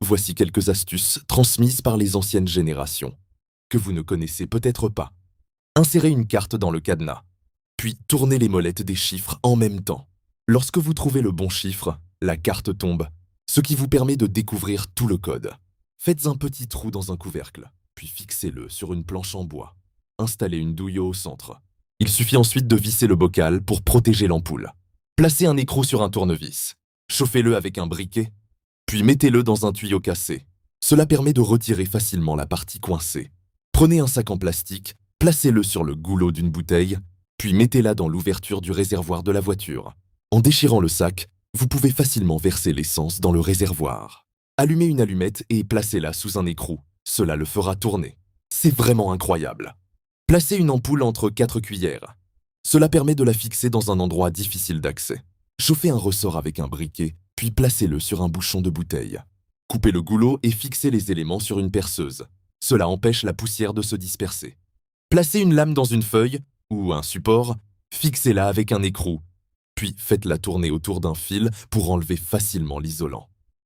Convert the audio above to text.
voici quelques astuces transmises par les anciennes générations, que vous ne connaissez peut-être pas. Insérez une carte dans le cadenas, puis tournez les molettes des chiffres en même temps. Lorsque vous trouvez le bon chiffre, la carte tombe, ce qui vous permet de découvrir tout le code. Faites un petit trou dans un couvercle, puis fixez-le sur une planche en bois. Installez une douille au centre. Il suffit ensuite de visser le bocal pour protéger l'ampoule. Placez un écrou sur un tournevis. Chauffez-le avec un briquet, puis mettez-le dans un tuyau cassé. Cela permet de retirer facilement la partie coincée. Prenez un sac en plastique, placez-le sur le goulot d'une bouteille, puis mettez-la dans l'ouverture du réservoir de la voiture. En déchirant le sac, vous pouvez facilement verser l'essence dans le réservoir. Allumez une allumette et placez-la sous un écrou. Cela le fera tourner. C'est vraiment incroyable. Placez une ampoule entre 4 cuillères. Cela permet de la fixer dans un endroit difficile d'accès. Chauffez un ressort avec un briquet, puis placez-le sur un bouchon de bouteille. Coupez le goulot et fixez les éléments sur une perceuse. Cela empêche la poussière de se disperser. Placez une lame dans une feuille ou un support, fixez-la avec un écrou, puis faites-la tourner autour d'un fil pour enlever facilement l'isolant.